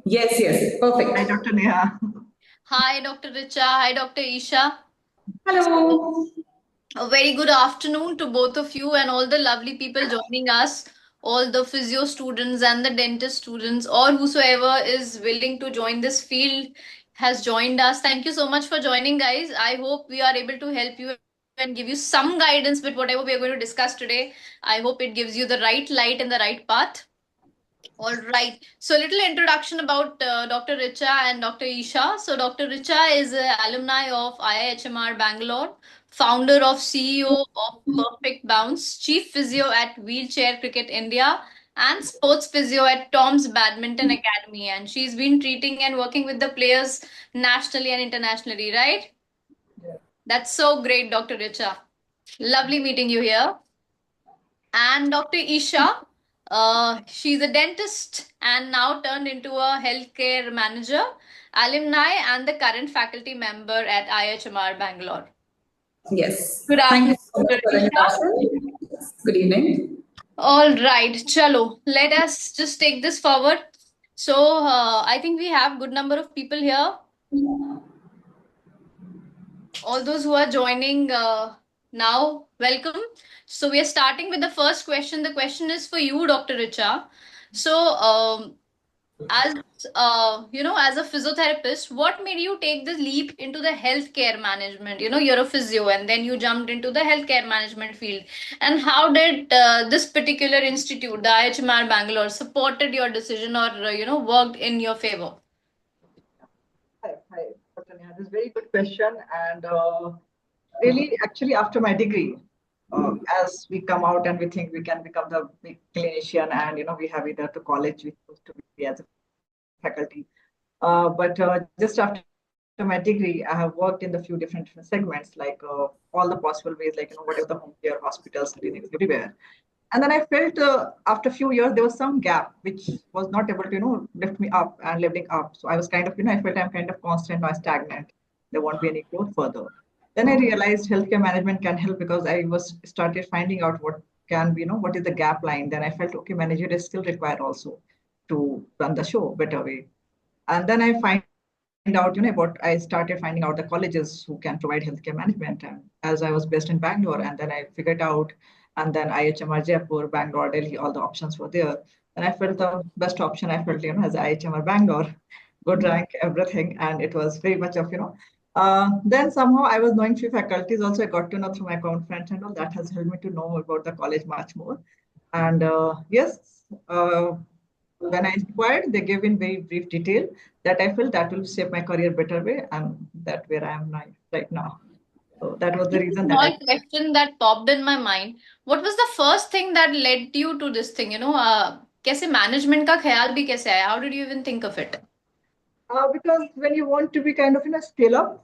Yes, yes, Hi, perfect. Dr. Neha. Hi, Dr. Richa. Hi, Dr. Isha. So, Hello. a very good afternoon to both of you and all the lovely people joining us, all the physio students and the dentist students, or whosoever is willing to join this field has joined us. Thank you so much for joining, guys. I hope we are able to help you and give you some guidance with whatever we are going to discuss today. I hope it gives you the right light and the right path. All right. So, a little introduction about Dr. Richa and Dr. Isha. So, Dr. Richa is an alumni of IIHMR Bangalore, founder of CEO of Perfect Bounce, chief physio at Wheelchair Cricket India, and sports physio at Tom's Badminton Academy. And she's been treating and working with the players nationally and internationally, right? That's so great, Dr. Richa. Lovely meeting you here. And Dr. Isha, she's a dentist and now turned into a healthcare manager, alumni, and the current faculty member at IHMR Bangalore. Yes. Good Thank you afternoon, so much Dr. for the Isha. introduction. Good evening. All right, chalo. Let us just take this forward. So, I think we have good number of people here. All those who are joining now, welcome. So we are starting with the first question. The question is for you, Dr. Richa. So, as as a physiotherapist, what made you take the leap into the healthcare management? You're a physio, and then you jumped into the healthcare management field. And how did this particular institute, the IHMR Bangalore, supported your decision or worked in your favor? Hi, Dr. Neha. This is a very good question. And really, actually, after my degree, as we come out and we think we can become the big clinician, and we have either to college, we supposed to be as a faculty. But just after my degree, I have worked in the few different segments, like all the possible ways, like whatever the home care, hospitals, clinics, everywhere. And then I felt after a few years there was some gap which was not able to lift me up and lifting up. So I was kind of I felt I'm kind of constant or stagnant. There won't be any growth further. Then I realized healthcare management can help because I was started finding out what can be what is the gap line. Then I felt okay, managerial skill required also to run the show better way. And then I find out about I started finding out the colleges who can provide healthcare management. And as I was based in Bangalore, and then I figured out, and then IHMR Jaipur, Bangalore, Delhi, all the options were there. And I felt the best option I felt as IHMR Bangalore, good rank, everything, and it was very much of then somehow I was knowing few faculties also. I got to know through my common friends and all that has helped me to know about the college much more. And yes, when I inquired, they gave in very brief detail that I felt that will shape my career better way, and that where I am now, right now. So that was the Just a reason that I. small question that popped in my mind. What was the first thing that led you to this thing? कैसे management का ख्याल भी कैसे आया? How did you even think of it? Because when you want to be kind of scale up,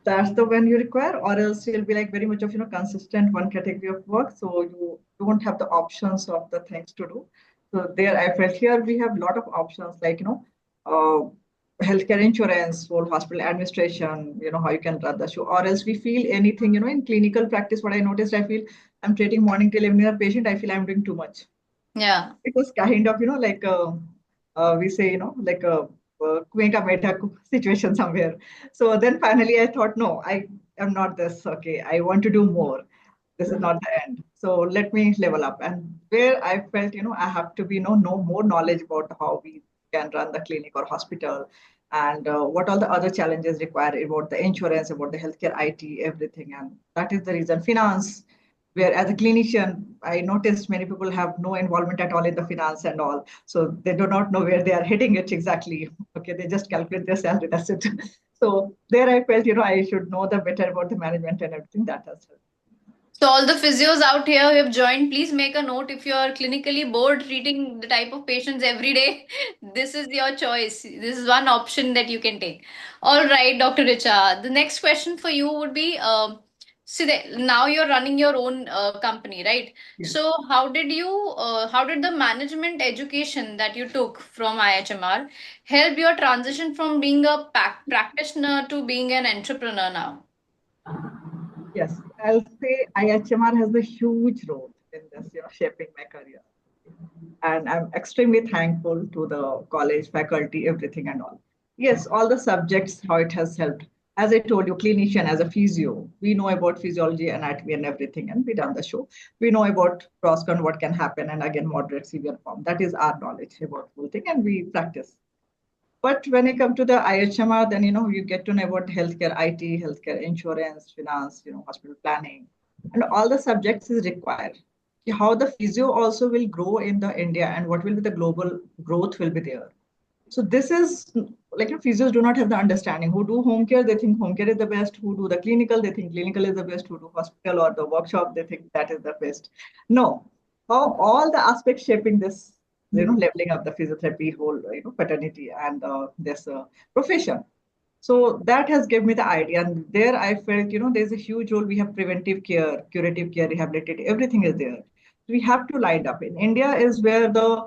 that's the one you require, or else you'll be like very much of consistent one category of work, so you don't have the options of the things to do. So there I felt here we have a lot of options like healthcare insurance for hospital administration, how you can run the show, or else we feel anything in clinical practice. What I noticed, I feel I'm treating morning till evening a patient, I feel I'm doing too much. Yeah. It was kind of like we say like a kuएं का बेटा situation somewhere. So then finally I thought, no, I am not this. Okay, I want to do more. This is not the end, so let me level up. And where I felt I have to be know more knowledge about how we can run the clinic or hospital, and what all the other challenges require about the insurance, about the healthcare IT, everything. And that is the reason finance, where as a clinician I noticed many people have no involvement at all in the finance and all, so they do not know where they are hitting it exactly. Okay, they just calculate their salary, that's it. So there I felt I should know the better about the management and everything. That has helped. So all the physios out here who have joined, please make a note if you're clinically bored treating the type of patients every day. This is your choice. This is one option that you can take. All right, Dr. Richa. The next question for you would be, now you're running your own company, right? Yes. So how did the management education that you took from IHMR help your transition from being a practitioner to being an entrepreneur now? Yes, I'll say IHMR has a huge role in this, shaping my career. And I'm extremely thankful to the college faculty, everything and all. Yes, all the subjects, how it has helped. As I told you, clinician as a physio, we know about physiology, anatomy, and everything, and we done the show. We know about cross-con, what can happen, and again, moderate, severe form. That is our knowledge about the whole thing, and we practice. But when you come to the IHMR, then you get to know about healthcare IT, healthcare insurance, finance, hospital planning, and all the subjects is required. How the physio also will grow in the India and what will be the global growth will be there. So this is like physios do not have the understanding. Who do home care, they think home care is the best. Who do the clinical, they think clinical is the best. Who do hospital or the workshop, they think that is the best. No, how all the aspects shaping this, leveling up the physiotherapy whole, paternity and this profession. So that has given me the idea. And there I felt, there's a huge role. We have preventive care, curative care, rehabilitative, everything is there. We have to line up. In India is where the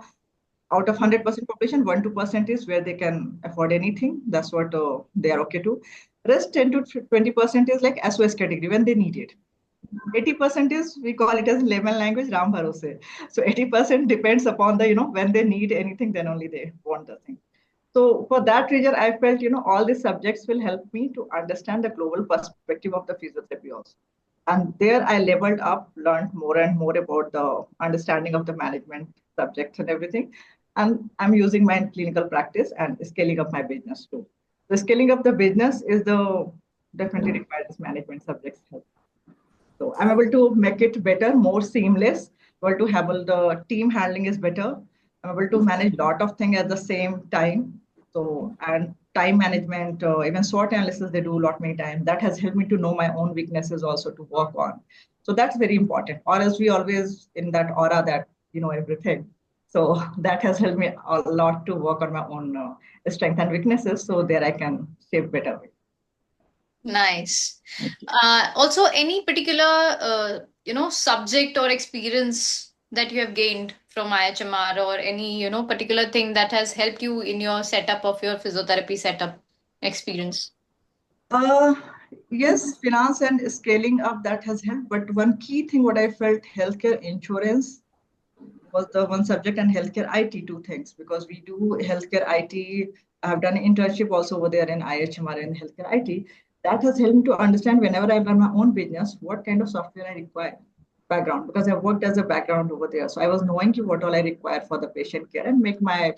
out of 100% population, 1-2% is where they can afford anything. That's what they are okay to. Rest 10 to 20% is like SOS category when they need it. 80% is, we call it as layman language, Ram Bharose. So 80% depends upon the, when they need anything, then only they want the thing. So for that reason, I felt, all these subjects will help me to understand the global perspective of the physiotherapy also. And there I leveled up, learned more and more about the understanding of the management subjects and everything. And I'm using my clinical practice and scaling up my business too. The scaling up the business is the definitely requires management subjects help. So I'm able to make it better, more seamless, able to have all the team handling is better. I'm able to manage a lot of things at the same time. So, and time management, even SWOT analysis, they do a lot many times. That has helped me to know my own weaknesses also to work on. So that's very important. Or else we always in that aura that, everything. So that has helped me a lot to work on my own strength and weaknesses. So there I can shape better. Nice. Also, any particular, subject or experience that you have gained from IHMR, or any, particular thing that has helped you in your setup of your physiotherapy setup experience? Uh, yes, finance and scaling up that has helped. But one key thing, what I felt, healthcare insurance was the one subject, and healthcare IT, two things, because we do healthcare IT. I have done an internship also over there in IHMR in healthcare IT. That has helped me to understand whenever I run my own business, what kind of software I require background, because I've worked as a background over there. So I was knowing what all I require for the patient care and make my,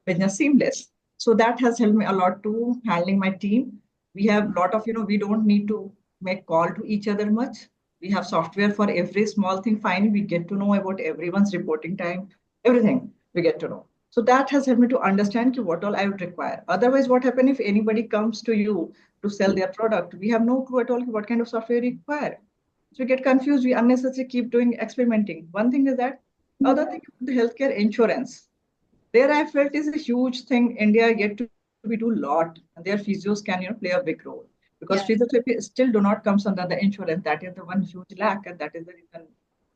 business seamless. So that has helped me a lot to handling my team. We have a lot of, we don't need to make call to each other much. We have software for every small thing. Fine, we get to know about everyone's reporting time, everything we get to know. So that has helped me to understand what all I would require. Otherwise, what happens if anybody comes to you to sell their product? We have no clue at all what kind of software you require. So we get confused. We unnecessarily keep doing experimenting. One thing is that. Other thing is the healthcare insurance. There I felt is a huge thing. India yet to we do a lot, and their physios can play a big role because Yeah, physiotherapy still do not comes under the insurance. That is the one huge lack, and that is the reason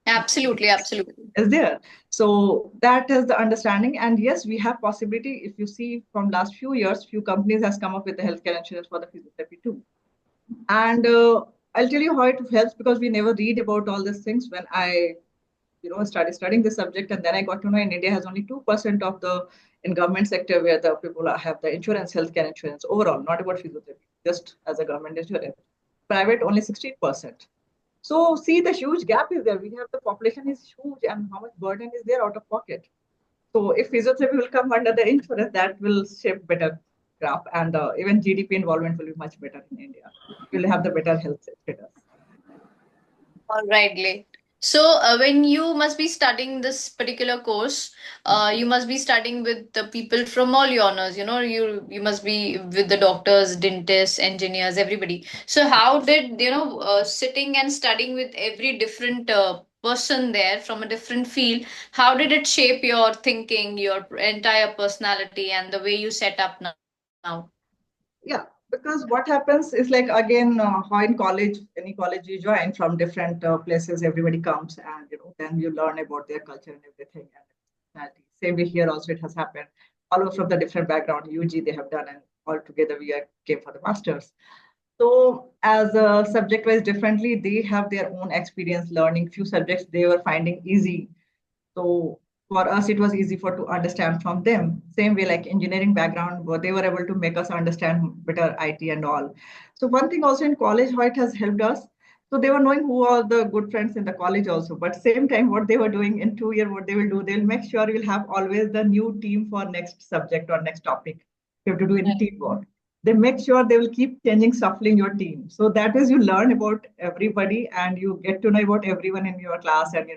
absolutely, absolutely. is there. So that is the understanding. And yes, we have possibility. If you see from last few years, few companies has come up with the healthcare insurance for the physiotherapy too. And I'll tell you how it helps because we never read about all these things. When I started studying the subject, and then I got to know in India has only 2% of the in government sector where the people have the insurance, healthcare insurance overall, not about physiotherapy, just as a government insurance. Private only 16%. So see the huge gap is there. We have the population is huge, and how much burden is there out of pocket. So if physiotherapy will come under the insurance, that will shape better graph, and even GDP involvement will be much better in India. We'll have the better health status. All right, great. So, when you must be studying this particular course, you must be studying with the people from all your honors. You must be with the doctors, dentists, engineers, everybody. So, how did sitting and studying with every different person there from a different field? How did it shape your thinking, your entire personality, and the way you set up now? Yeah, because what happens is like again, how in college, any college you join from different places, everybody comes and then you learn about their culture and everything. And personality. Same way here also it has happened. All from the different background, UG they have done, and all together we came for the masters. So as a subject wise differently, they have their own experience learning. Few subjects they were finding easy. So For us, it was easy for to understand from them. Same way, like engineering background, they were able to make us understand better IT and all. So one thing also in college, how it has helped us. So they were knowing who are the good friends in the college also. But same time, what they were doing in 2 year, what they will do, they'll make sure you'll have always the new team for next subject or next topic. You have to do in teamwork. They make sure they will keep changing, shuffling your team. So that is you learn about everybody and you get to know about everyone in your class and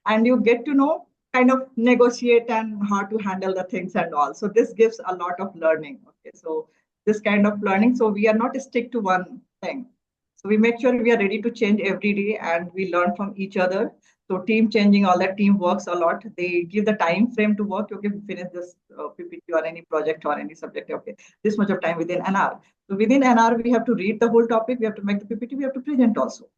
and you get to know kind of negotiate and how to handle the things and all. So this gives a lot of learning. Okay, so this kind of learning. So we are not stick to one thing. So we make sure we are ready to change every day and we learn from each other. So team changing, all that team works a lot. They give the time frame to work. Okay, finish this PPT or any project or any subject. Okay, this much of time within an hour. So within an hour, we have to read the whole topic. We have to make the PPT. We have to present also.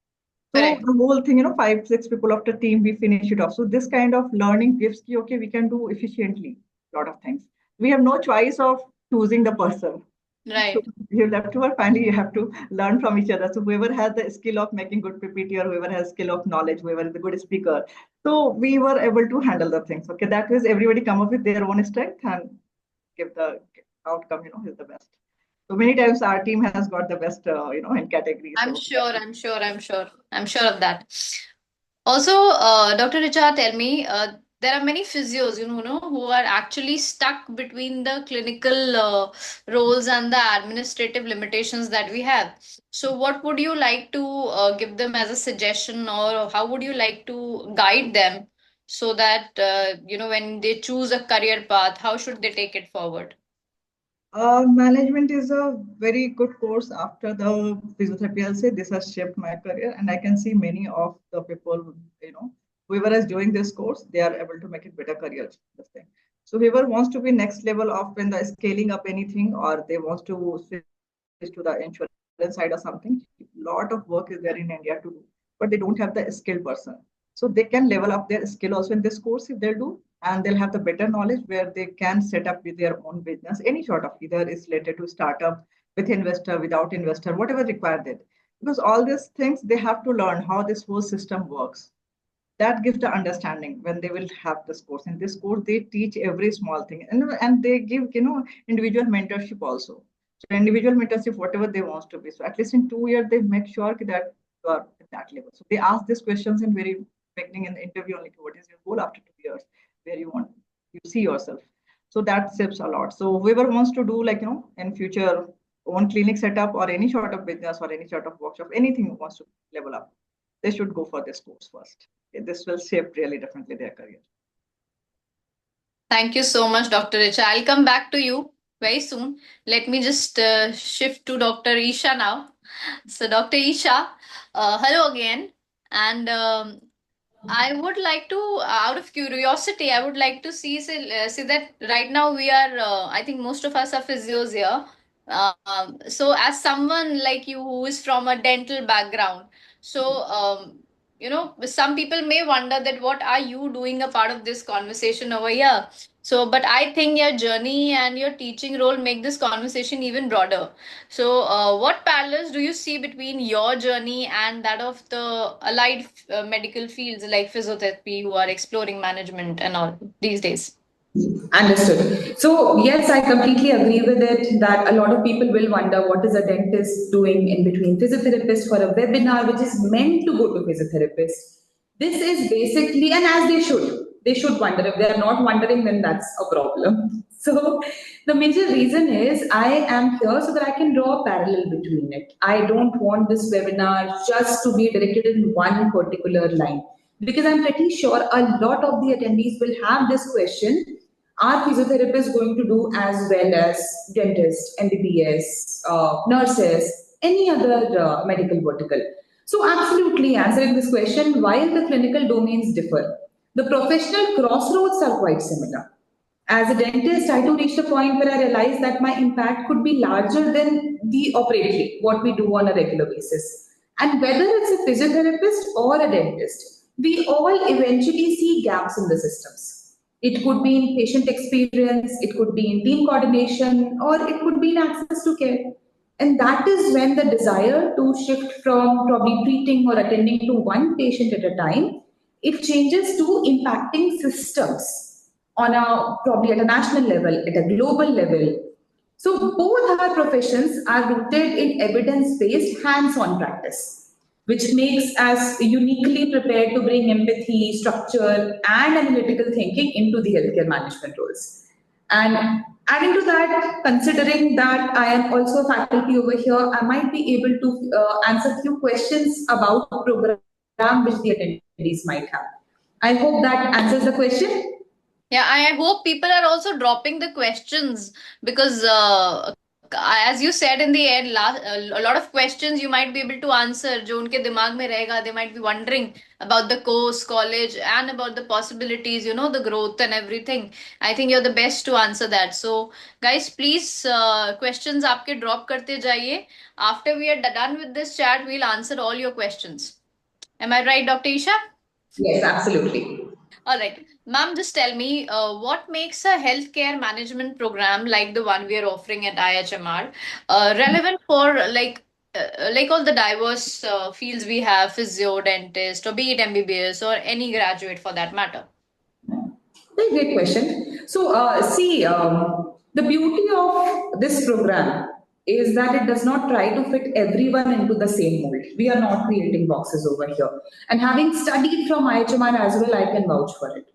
So Correct. the whole thing, 5, 6 people of the team, we finish it off. So this kind of learning gives you, okay, we can do efficiently a lot of things. We have no choice of choosing the person. So Right. you have to, finally, you have to learn from each other. So whoever has the skill of making good PPT or whoever has skill of knowledge, whoever is a good speaker. So we were able to handle the things. Okay, that was everybody come up with their own strength and give the outcome, is the best. So many times our team has got the best, in categories. I'm So sure, I'm sure, I'm sure. I'm sure of that. Also, Dr. Richa, tell me, there are many physios, who are actually stuck between the clinical roles and the administrative limitations that we have. So, what would you like to give them as a suggestion, or how would you like to guide them so that, when they choose a career path, how should they take it forward? Management is a very good course after the physiotherapy. I'll say this has shaped my career, and I can see many of the people, whoever is doing this course, they are able to make it better career. This thing. So whoever wants to be next level of when the scaling up anything, or they want to switch to the insurance side or something, lot of work is there in India to do, but they don't have the skilled person. So they can level up their skill also in this course if they'll do, and they'll have the better knowledge where they can set up with their own business, any sort of either is related to startup with investor, without investor, whatever required it. Because all these things they have to learn how this whole system works. That gives the understanding when they will have this course. In this course, they teach every small thing and they give, individual mentorship also. So individual mentorship, whatever they want to be. So at least in 2 years, they make sure that you are at that level. So they ask these questions in very beginning in the interview, like what is your goal after 2 years, where you see yourself. So that saves a lot. So whoever wants to do like, in future own clinic setup or any sort of business or any sort of workshop, anything wants to level up, they should go for this course first. This will shape really definitely their career. Thank you so much, Dr. Richa. I'll come back to you very soon. Let me just shift to Dr. Isha now. So, Dr. Isha, hello again. And I would like to, out of curiosity, I would like to see that right now we are, I think most of us are physios here. So, as someone like you who is from a dental background, so some people may wonder that what are you doing a part of this conversation over here? So, but I think your journey and your teaching role make this conversation even broader. So, what parallels do you see between your journey and that of the allied medical fields like physiotherapy who are exploring management and all these days? Understood. So, yes, I completely agree with it that a lot of people will wonder what is a dentist doing in between physiotherapist for a webinar which is meant to go to physiotherapist. This is basically, and as they should. They should wonder. If they are not wondering, then that's a problem. So, the major reason is I am here so that I can draw a parallel between it. I don't want this webinar just to be directed in one particular line because I'm pretty sure a lot of the attendees will have this question: are physiotherapists going to do as well as dentists, MBBS, nurses, any other medical vertical? So, absolutely answering this question, while the clinical domains differ, the professional crossroads are quite similar. As a dentist, I too reached a point where I realized that my impact could be larger than the operatory, what we do on a regular basis. And whether it's a physiotherapist or a dentist, we all eventually see gaps in the systems. It could be in patient experience, it could be in team coordination, or it could be in access to care. And that is when the desire to shift from probably treating or attending to one patient at a time, it changes to impacting systems. on a probably at a national level, at a global level. So both our professions are rooted in evidence-based hands-on practice, which makes us uniquely prepared to bring empathy, structure, and analytical thinking into the healthcare management roles. And adding to that, considering that I am also a faculty over here, I might be able to answer a few questions about the program which the attendees might have. I hope that answers the question. Yeah, I hope people are also dropping the questions because, as you said in the end, a lot of questions you might be able to answer. जो उनके दिमाग में रहेगा, they might be wondering about the course, college, and about the possibilities, the growth and everything. I think you're the best to answer that. So, guys, please, questions आपके drop करते जाइए. After we are done with this chat, we'll answer all your questions. Am I right, Dr. Isha? Yes, absolutely. All right. Ma'am, just tell me what makes a healthcare management program like the one we are offering at IIHMR relevant for like all the diverse fields we have, physio, dentist, or be it MBBS or any graduate for that matter? Very great question. So, the beauty of this program is that it does not try to fit everyone into the same mold. We are not creating boxes over here. And having studied from IHMR as well, I can vouch for it.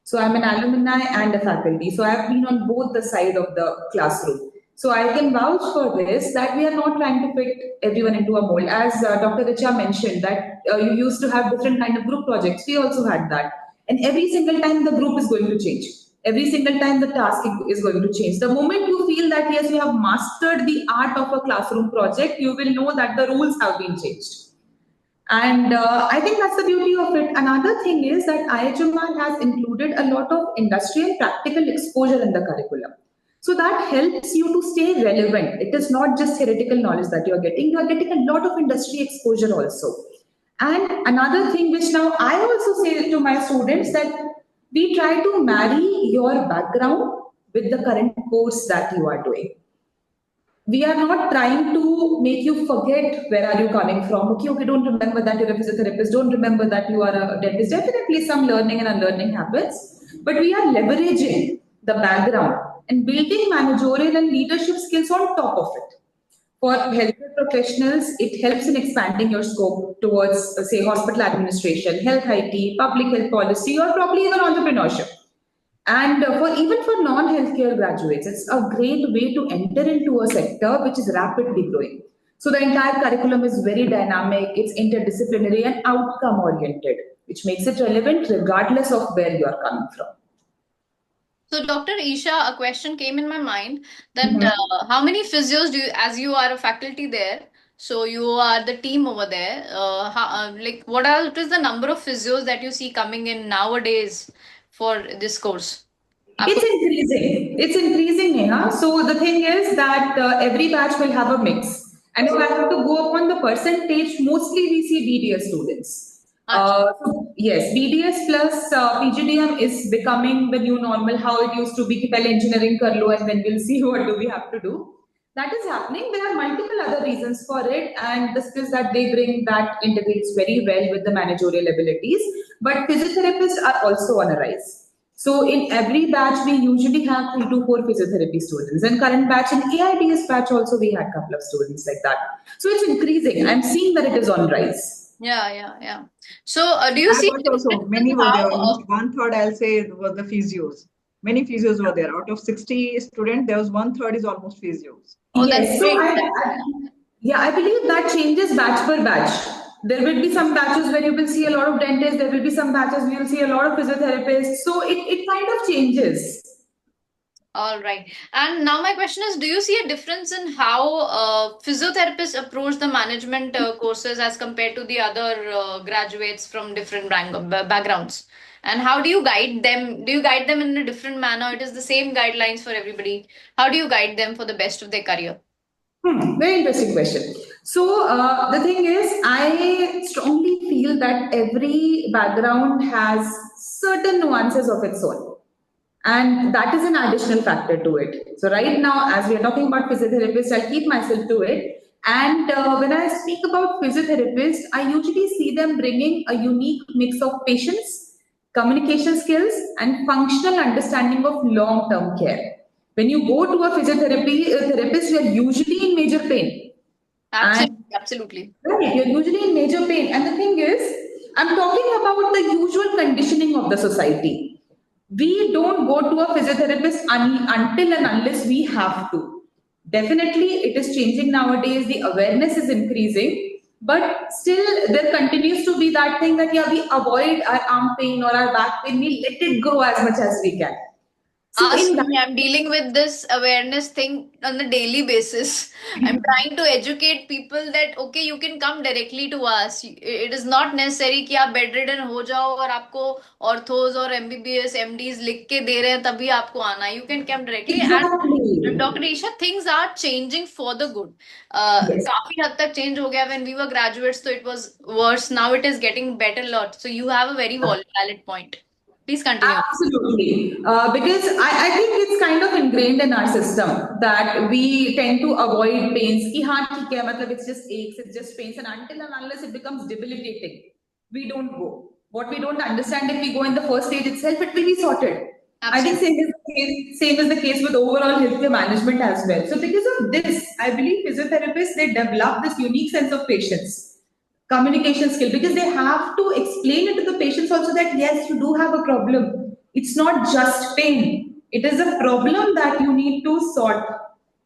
So, I'm an alumni and a faculty. So, I've been on both the side of the classroom. So, I can vouch for this that we are not trying to fit everyone into a mold. As Dr. Richa mentioned, that you used to have different kind of group projects. We also had that. And every single time the group is going to change. Every single time the task is going to change. The moment you feel that yes, you have mastered the art of a classroom project, you will know that the rules have been changed. And I think that's the beauty of it. Another thing is that IHMR has included a lot of industry and practical exposure in the curriculum. So that helps you to stay relevant. It is not just theoretical knowledge that you are getting a lot of industry exposure also. And another thing which now I also say to my students that we try to marry your background with the current course that you are doing. We are not trying to make you forget where are you coming from. Okay, don't remember that you're a physiotherapist. Don't remember that you are a dentist. Definitely some learning and unlearning happens. But we are leveraging the background and building managerial and leadership skills on top of it. For healthcare professionals, it helps in expanding your scope towards, say, hospital administration, health IT, public health policy, or probably even entrepreneurship. And even for non-healthcare graduates, it's a great way to enter into a sector which is rapidly growing. So the entire curriculum is very dynamic, it's interdisciplinary and outcome-oriented, which makes it relevant regardless of where you are coming from. So, Dr. Isha, a question came in my mind that how many physios do you, as you are a faculty there, so you are the team over there, what is the number of physios that you see coming in nowadays for this course? It's increasing. It's increasing, Neha. So the thing is that every batch will have a mix. And if I have to go upon the percentage, mostly we see BDS students. So yes, BDS plus PGDM is becoming the new normal, how it used to be, well, engineering karlo, and then we'll see what do we have to do. That is happening. There are multiple other reasons for it, and the skills that they bring that integrates very well with the managerial abilities. But physiotherapists are also on a rise. So in every batch, we usually have 3 to 4 physiotherapy students. And current batch, in AIDS batch also, we had a couple of students like that. So it's increasing. I'm seeing that it is on rise. Yeah. So do you see also many were there, almost 1/3, I'll say, was the physios. Many physios were there. Out of 60 students, there was 1/3 is almost physios. Oh, yes, that's so great. I believe that changes batch per batch. There will be some batches where you will see a lot of dentists, there will be some batches where you will see a lot of physiotherapists. So it kind of changes. All right. And now my question is, do you see a difference in how physiotherapists approach the management courses as compared to the other graduates from different backgrounds? And how do you guide them? Do you guide them in a different manner? It is the same guidelines for everybody. How do you guide them for the best of their career? Very interesting question. So the thing is, I strongly feel that every background has certain nuances of its own. And that is an additional factor to it. So right now, as we are talking about physiotherapists, I'll keep myself to it. And when I speak about physiotherapists, I usually see them bringing a unique mix of patience, communication skills, and functional understanding of long-term care. When you go to a therapist, you are usually in major pain. And Absolutely, absolutely. right, you're usually in major pain. And the thing is, I'm talking about the usual conditioning of the society. We don't go to a physiotherapist until and unless we have to. Definitely, it is changing nowadays. The awareness is increasing, but still, there continues to be that thing that yeah, we avoid our arm pain or our back pain. We let it grow as much as we can. So Ask in that, me, I'm dealing with this awareness thing on a daily basis. I'm trying to educate people that okay, you can come directly to us. It is not necessary कि आप bedridden हो जाओ और आपको orthos और MBBS MDs लिख के दे रहे हैं तभी आपको आना. You can come directly. And exactly. Dr. Isha, things are changing for the good. Yes. काफी हद तक change हो गया. When we were graduates, so it was worse. Now it is getting better a lot. So you have a very valid point. Please continue. Absolutely. Because I think it's kind of ingrained in our system that we tend to avoid pains. कि हाँ ठीक है, मतलब it's just aches, it's just pains, and until and unless it becomes debilitating, we don't go. What we don't understand, if we go in the first stage itself, it will be sorted. I think Absolutely. same is the case with overall healthcare management as well. So because of this, I believe physiotherapists, they develop this unique sense of patience, communication skill, because they have to explain it to the patients also that yes, you do have a problem. It's not just pain. It is a problem that you need to sort,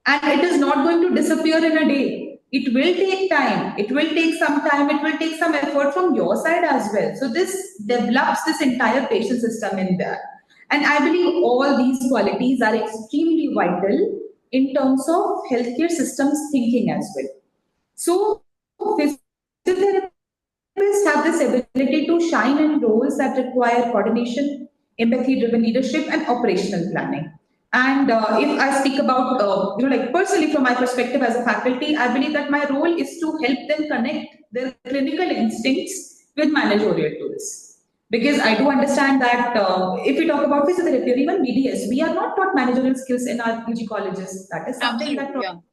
and it is not going to disappear in a day. It will take time. It will take some time. It will take some effort from your side as well. So this develops this entire patient system in there. And I believe all these qualities are extremely vital in terms of healthcare systems thinking as well. So physiotherapists have this ability to shine in roles that require coordination, empathy-driven leadership, and operational planning. And if I speak about, like personally from my perspective as a faculty, I believe that my role is to help them connect their clinical instincts with managerial tools. Because I do understand that if we talk about physiotherapy or even BDS, we are not taught managerial skills in our PG colleges. That is something that Absolutely,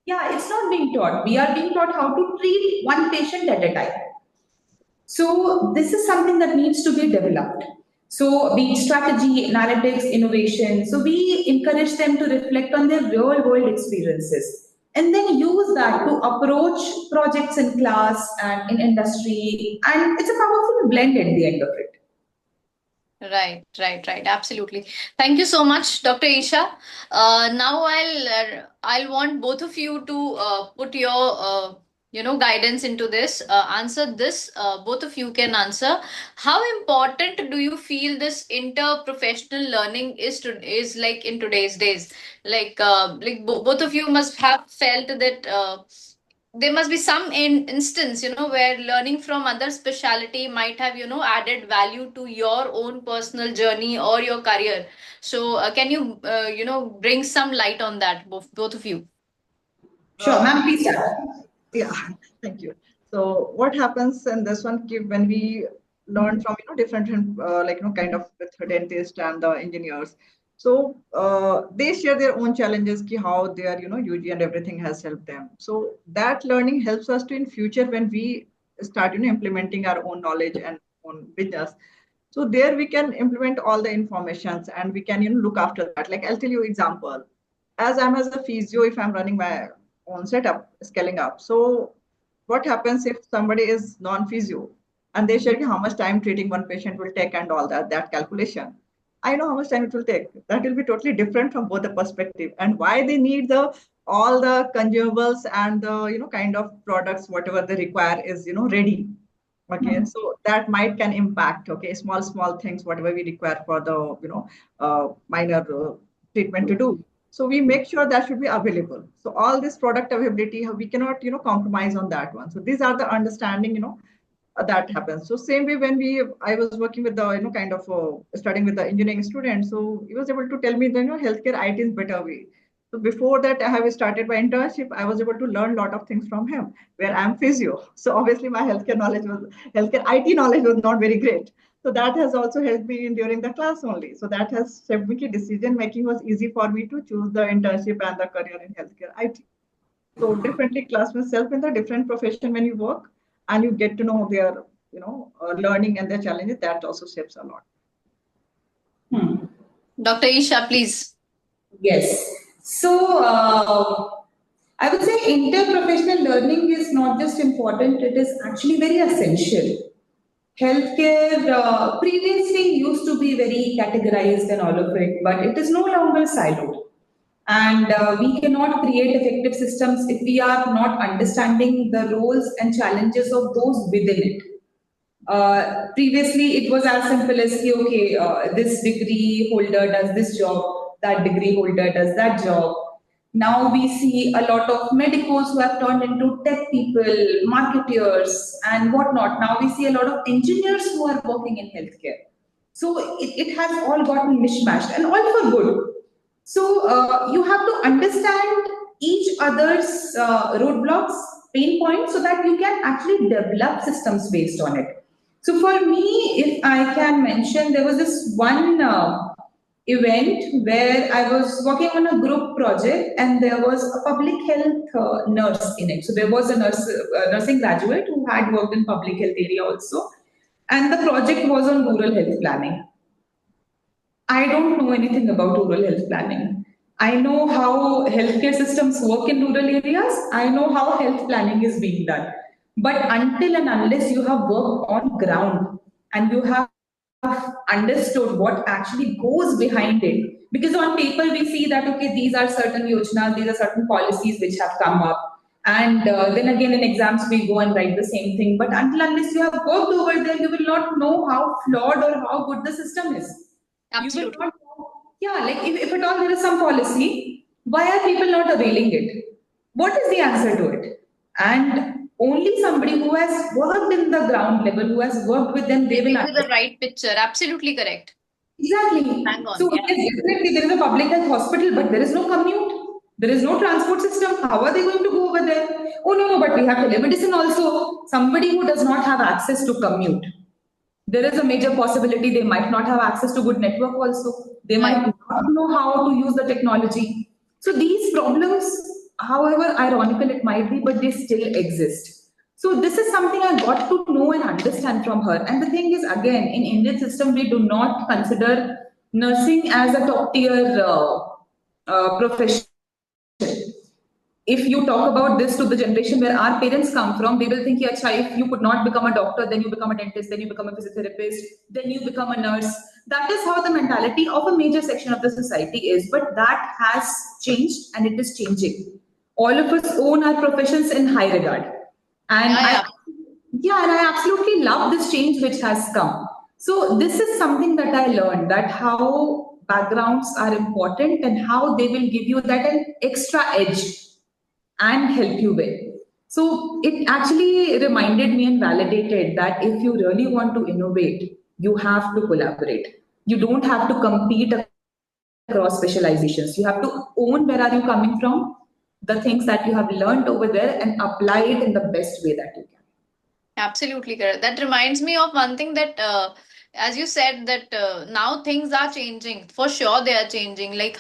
yeah. yeah, it's not being taught. We are being taught how to treat one patient at a time. So this is something that needs to be developed. So be it strategy, analytics, innovation. So we encourage them to reflect on their real world experiences and then use that to approach projects in class and in industry. And it's a powerful blend at the end of it. Right. Absolutely. Thank you so much, Dr. Isha. Now I'll want both of you to put your guidance into this. Answer this. Both of you can answer. How important do you feel this interprofessional learning is like in today's days? Like both of you must have felt that. There must be some instance where learning from other specialty might have added value to your own personal journey or your career. So can you bring some light on that, both of you? Sure, Uh, ma'am, please start. Yeah, thank you. So what happens in this one, when we learn from different kind of with the dentist and the engineers, so they share their own challenges, ki how their UG and everything has helped them. So that learning helps us to in future when we start implementing our own knowledge and own business. So there we can implement all the informations and we can look after that. Like I'll tell you example. As I'm as a physio, if I'm running my own setup, scaling up. So what happens if somebody is non-physio and they share how much time treating one patient will take and all that calculation. I know how much time it will take. That will be totally different from both the perspective and why they need the all the consumables and the kind of products whatever they require is ready. Okay, so that might can impact. Okay, small things whatever we require for the minor treatment to do. So we make sure that should be available. So all this product availability, we cannot compromise on that one. So these are the understanding that happens. So same way when I was working with the kind of studying with the engineering student, so he was able to tell me that healthcare IT is better way. So before that, I have started my internship. I was able to learn a lot of things from him, where I'm physio. So obviously, my healthcare IT knowledge was not very great. So that has also helped me in during the class only. So that has helped me. Decision making was easy for me to choose the internship and the career in healthcare IT. So definitely classmates help in the different profession when you work and you get to know their learning and their challenges. That also shapes a lot. Dr. Isha, please. Yes. So, I would say interprofessional learning is not just important, it is actually very essential. Healthcare previously used to be very categorized and all of it, but it is no longer siloed. And we cannot create effective systems if we are not understanding the roles and challenges of those within it. Previously, it was as simple as, okay, this degree holder does this job, that degree holder does that job. Now we see a lot of medicos who have turned into tech people, marketeers, and whatnot. Now we see a lot of engineers who are working in healthcare. So it has all gotten mishmashed and all for good. So you have to understand each other's roadblocks, pain points, so that you can actually develop systems based on it. So for me, if I can mention, there was this one event where I was working on a group project, and there was a public health nurse in it. So there was a nursing graduate who had worked in public health area also, and the project was on rural health planning. I don't know anything about rural health planning. I know how healthcare systems work in rural areas. I know how health planning is being done. But until and unless you have worked on ground and you have understood what actually goes behind it, because on paper we see that, okay, these are certain yojanas, these are certain policies which have come up. And then again in exams we go and write the same thing. But until unless you have worked over there, you will not know how flawed or how good the system is. You will Absolutely. not know. Yeah, like if at all there is some policy, why are people not availing it? What is the answer to it? And only somebody who has worked in the ground level, who has worked with them, They they will give you the understand. right picture. Absolutely correct. Exactly. Hang on. So Yeah. yes, definitely there is a public health hospital, but there is no commute. There is no transport system. How are they going to go over there? Oh no, but we have telemedicine also. Somebody who does not have access to commute, there is a major possibility they might not have access to good network also. They Right. might not know how to use the technology. So these problems, however ironical it might be, but they still exist. So this is something I got to know and understand from her. And the thing is, again, in Indian system, we do not consider nursing as a top tier profession. If you talk about this to the generation where our parents come from, they will think, yeah, Acha, if you could not become a doctor, then you become a dentist, then you become a physiotherapist, then you become a nurse. That is how the mentality of a major section of the society is. But that has changed and it is changing. All of us own our professions in high regard. And Yeah, yeah. yeah, and I absolutely love this change which has come. So this is something that I learned, that how backgrounds are important and how they will give you that an extra edge and help you with. So it actually reminded me and validated that if you really want to innovate, you have to collaborate. You don't have to compete across specializations. You have to own where are you coming from, the things that you have learned over there, and apply it in the best way that you can. Absolutely correct. That reminds me of one thing that, as you said, that now things are changing. For sure, they are changing. Like,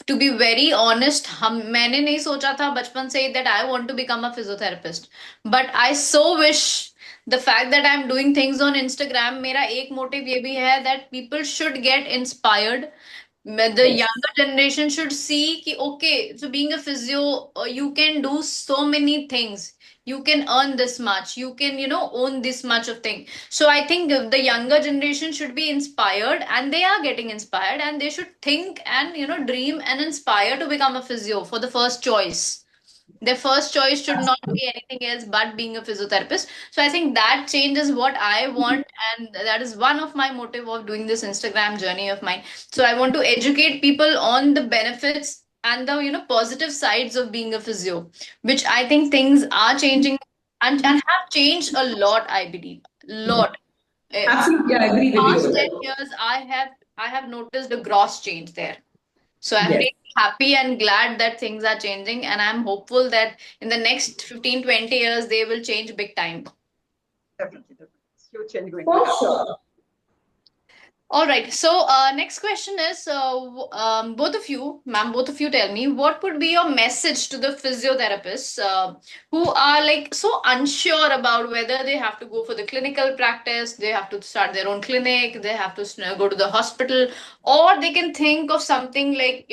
to be very honest, मैंने नहीं सोचा था बचपन से that I want to become a physiotherapist. But I so wish the fact that I'm doing things on Instagram, मेरा एक motive ये भी है that people should get inspired. The Yes. younger generation should see कि okay, so being a physio, you can do so many things. You can earn this much. You can, own this much of thing. So I think the younger generation should be inspired, and they are getting inspired, and they should think and, dream and inspire to become a physio for the first choice. Their first choice should not be anything else but being a physiotherapist. So I think that change is what I want, and that is one of my motive of doing this Instagram journey of mine. So I want to educate people on the benefits and the positive sides of being a physio, which I think things are changing, and have changed a lot, I believe. Lot. Absolutely, I agree with you Past over 10 there. years, I have noticed a gross change there. So I'm Yes. really happy and glad that things are changing, and I'm hopeful that in the next 15, 20 years they will change big time. Definitely, definitely. Huge change going to For happen. sure. All right. So, next question is, both of you, ma'am, both of you tell me, what would be your message to the physiotherapists who are like so unsure about whether they have to go for the clinical practice, they have to start their own clinic, they have to go to the hospital, or they can think of something like,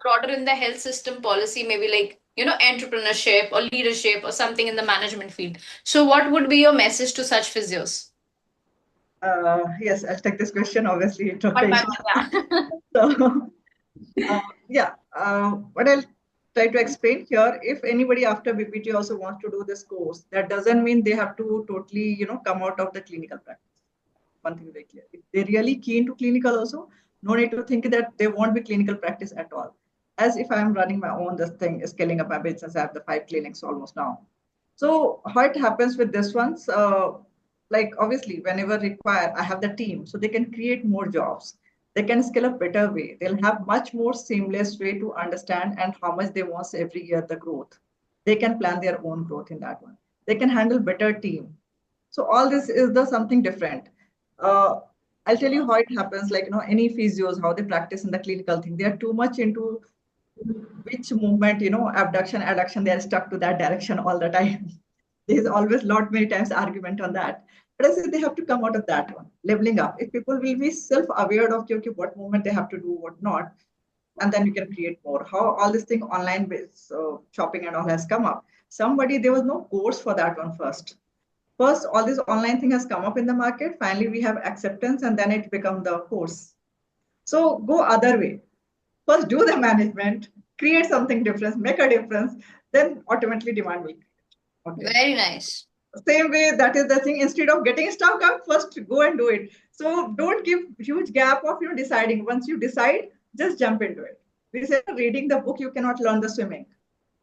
broader in the health system policy, maybe like, entrepreneurship or leadership or something in the management field. So, what would be your message to such physios? Yes, I'll take this question. Obviously, Dr. One by Isha. one, yeah. So, yeah, what I'll try to explain here, if anybody after BPT also wants to do this course, that doesn't mean they have to totally, come out of the clinical practice. One thing very clear. If they're really keen to clinical also, no need to think that they won't be clinical practice at all. As if I'm running my own, this thing is scaling up my business. I have the 5 clinics almost now. So how it happens with this ones, like obviously whenever required, I have the team, so they can create more jobs. They can scale up better way. They'll have much more seamless way to understand and how much they want every year the growth. They can plan their own growth in that one. They can handle better team. So all this is the something different. Uh, I'll tell you how it happens. Like any physios, how they practice in the clinical thing. They are too much into which movement, abduction, adduction. They are stuck to that direction all the time. There's always lot many times argument on that. But I say they have to come out of that one, leveling up. If people will be self-aware of okay, what movement they have to do, what not, and then you can create more. How all this thing online based shopping and all has come up. Somebody there was no course for that one first. First, all this online thing has come up in the market. Finally, we have acceptance, and then it become the course. So go other way. First, do the management, create something different, make a difference. Then automatically demand will create. Okay. Very nice. Same way, that is the thing. Instead of getting stuck up, first go and do it. So don't give huge gap of deciding. Once you decide, just jump into it. We say reading the book, you cannot learn the swimming.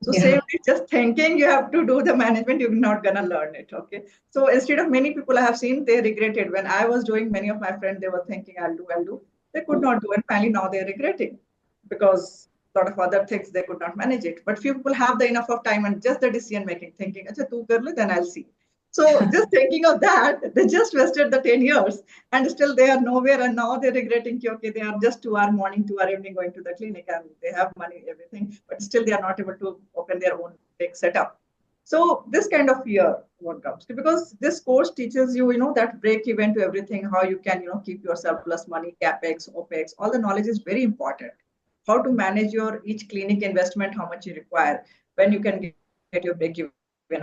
So Yeah. same way, just thinking you have to do the management, you're not gonna learn it. Okay. So instead of many people I have seen, they regretted. When I was doing, many of my friends, they were thinking, I'll do. They could not do, and finally now they're regretting because a lot of other things they could not manage it. But few people have the enough of time and just the decision making, thinking, Acha, tu kar le, then I'll see. So just thinking of that, they just wasted the 10 years and still they are nowhere. And now they're regretting, okay, they are just 2 hour morning, 2 hour evening going to the clinic and they have money, everything, but still they are not able to open their own big setup. So this kind of fear what comes to, because this course teaches you, that break even to everything, how you can, keep your surplus money, capex, opex, all the knowledge is very important. How to manage your each clinic investment, how much you require, when you can get your break even,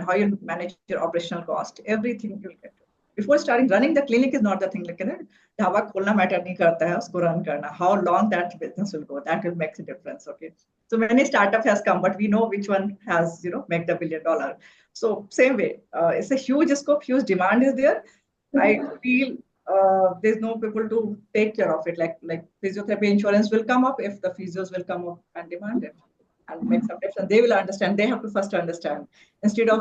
how you manage your operational cost, everything you'll get. Before starting running the clinic is not the thing. Like dhaba kholna matter nahi karta hai, usko run karna. How long that business will go, that will make a difference. Okay. So many startup has come, but we know which one has make the $1 billion. So same way, it's a huge scope, huge demand is there. I feel there's no people to take care of it. Like physiotherapy insurance will come up if the physios will come up and demand it and make some difference. They will understand. They have to first understand. Instead of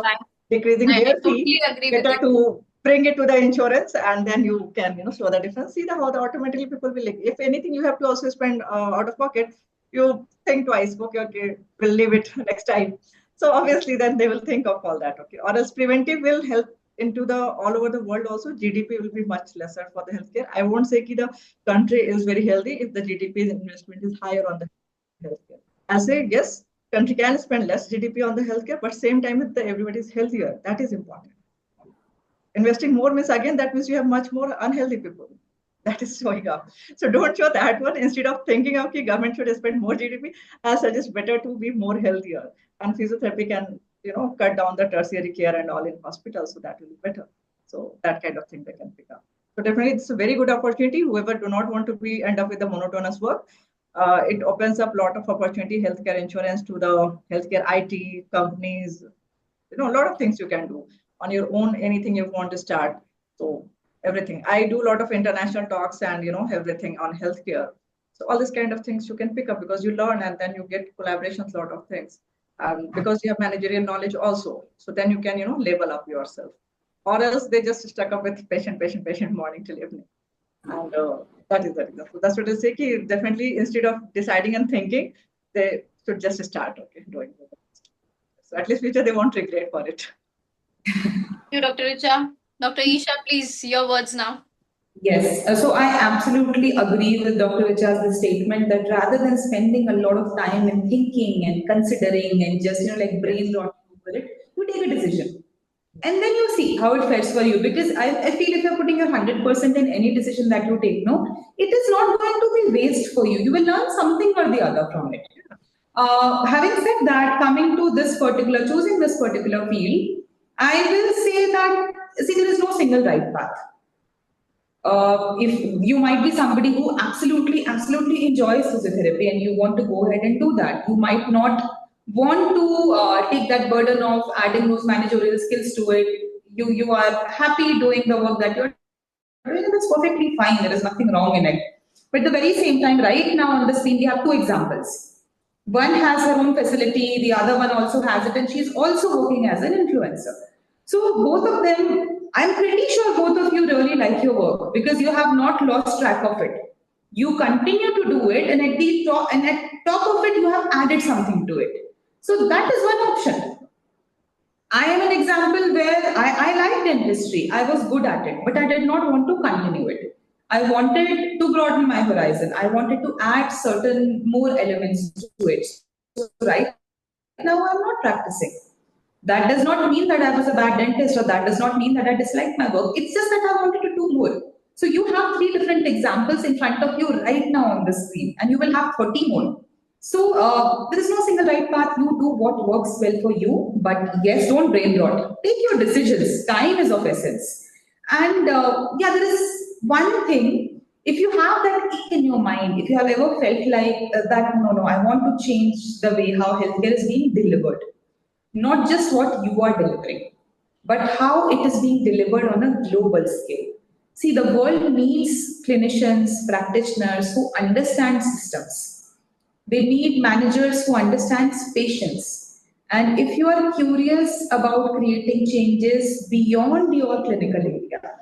decreasing I their totally fee, agree with better you. to bring it to the insurance and then you can show the difference. See how the automatically people will. If anything, you have to also spend out of pocket. You think twice. Okay, we'll leave it next time. So obviously, then they will think of all that. Okay, or else preventive will help into the all over the world. Also, GDP will be much lesser for the healthcare. I won't say that the country is very healthy if the GDP investment is higher on the healthcare. I say yes, country can spend less GDP on the healthcare, but same time if everybody is healthier, that is important. Investing more means again that means you have much more unhealthy people. That is showing up. So don't show that one. Instead of thinking, okay, government should spend more GDP, I suggest better to be more healthier. And physiotherapy can, cut down the tertiary care and all in hospitals, so that will be better. So that kind of thing they can pick up. So definitely it's a very good opportunity. Whoever do not want to be end up with the monotonous work, it opens up a lot of opportunity, healthcare insurance to the healthcare IT companies, a lot of things you can do on your own, anything you want to start. So everything. I do a lot of international talks and everything on healthcare. So all these kind of things you can pick up because you learn and then you get collaborations, a lot of things. Because you have managerial knowledge also. So then you can, label up yourself. Or else they just stuck up with patient morning till evening. And that is the reason. So that's what I say. Definitely, instead of deciding and thinking, they should just start doing it. So at least future they won't regret for it. You, Dr. Richa. Dr. Isha, please, your words now. Yes, so I absolutely agree with Dr. Vicha's statement that rather than spending a lot of time in thinking and considering and just like brain rotting over it, you take a decision. And then you see how it fares for you. Because I feel if you're putting your 100% in any decision that you take, no, it is not going to be waste for you. You will learn something or the other from it. Having said that, coming to this particular, choosing this particular field, I will say that, see, there is no single right path. If you might be somebody who absolutely enjoys physiotherapy and you want to go ahead and do that, you might not want to take that burden of adding those managerial skills to it. You are happy doing the work that you're doing, and that's perfectly fine. There is nothing wrong in it. But at the very same time, right now on the screen, we have two examples. One has her own facility, the other one also has it, and she's also working as an influencer. So both of them, I'm pretty sure both of you really like your work because you have not lost track of it. You continue to do it, and at top of it, you have added something to it. So that is one option. I am an example where I like dentistry. I was good at it, but I did not want to continue it. I wanted to broaden my horizon. I wanted to add certain more elements to it. So right now, I'm not practicing. That does not mean that I was a bad dentist, or that does not mean that I disliked my work. It's just that I wanted to do more. So you have three different examples in front of you right now on the screen, and you will have 30 more. So there is no single right path. You do what works well for you, but yes, don't brain rot. Take your decisions. Time is of essence. And yeah, there is one thing. If you have that kick in your mind, if you have ever felt like that, no, I want to change the way how healthcare is being delivered, not just what you are delivering, but how it is being delivered on a global scale. See, the world needs clinicians, practitioners who understand systems. They need managers who understand patients. And if you are curious about creating changes beyond your clinical area,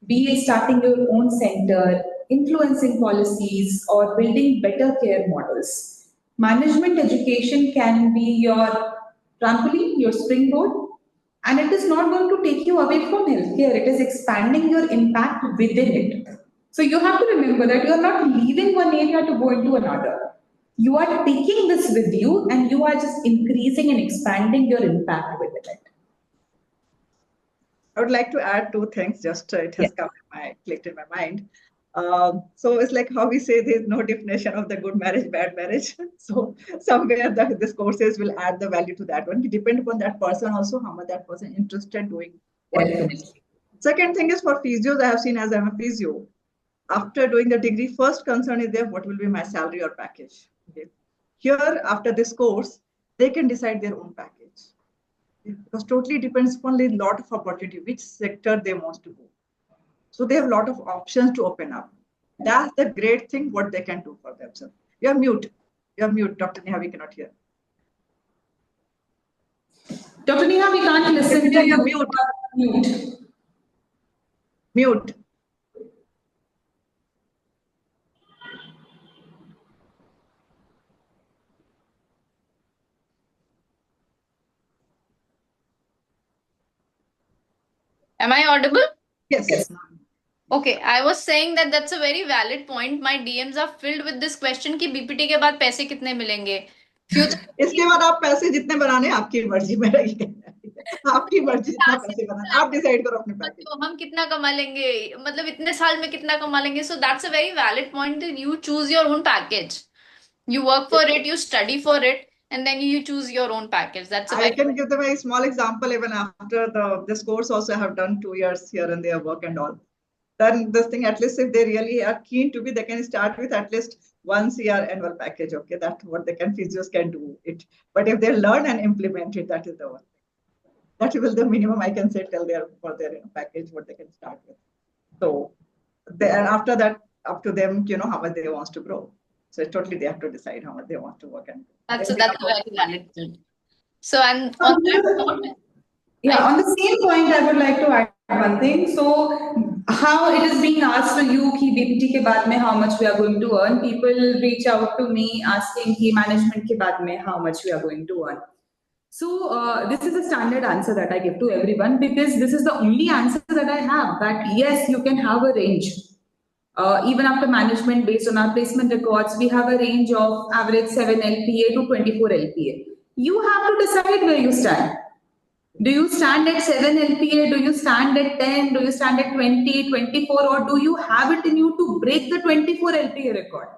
be it starting your own center, influencing policies, or building better care models, management education can be your trampoline, your springboard, and it is not going to take you away from healthcare. It is expanding your impact within it. So you have to remember that you are not leaving one area to go into another. You are taking this with you and you are just increasing and expanding your impact within it. I would like to add two things. Just it has clicked in my mind. So it's like how we say there's no definition of the good marriage, bad marriage. So somewhere this courses will add the value to that one. It depends upon that person also, how much that person interested doing what. Second thing is for physios, I have seen as I'm a physio. After doing the degree, first concern is there, what will be my salary or package? Okay. Here, after this course, they can decide their own package. Because totally depends upon a lot of opportunity, which sector they want to go. So they have a lot of options to open up. That's the great thing, what they can do for themselves. You're mute. You're mute, Dr. Neha, we cannot hear. Dr. Neha, we can't listen to you. Mute. Mute. Mute. Am I audible? Yes. Okay, I was saying that that's a very valid point. My DMs are filled with this question कि BPT के बाद पैसे कितने मिलेंगे? इसके बाद आप पैसे जितने बनाने आपकी मर्जी, मेरा ये कहना है आपकी मर्जी, जितना पैसे बनाना आप डिसाइड करो अपने पैकेज। तो हम कितना कमा लेंगे, मतलब इतने साल में कितना कमा लेंगे? So that's a very valid point that you choose your own package. You work for it, you study for it, and then you choose your own package. That's a I can give them a small example. Even after this course, also I have done 2 years here and there work and all. Then this thing, at least if they really are keen to be, they can start with at least 1 CR annual package. Okay, that's what they can, physios can do it. But if they learn and implement it, that is the one. That will the minimum I can say tell their for their package what they can start with. So then after that, up to them, how much they want to grow. So it's totally they have to decide how much they want to work and. That's a very valid point. So and on that note, on the same point, I would like to add one thing. So how it is being asked to you कि BPT के बाद में how much we are going to earn. People reach out to me asking कि management के बाद में how much we are going to earn. So this is a standard answer that I give to everyone because this is the only answer that I have, that yes, you can have a range. Even after management, based on our placement records, we have a range of average 7 LPA to 24 LPA. You have to decide where you stand. Do you stand at 7 LPA? Do you stand at 10? Do you stand at 20, 24? Or do you have it in you to break the 24 LPA record?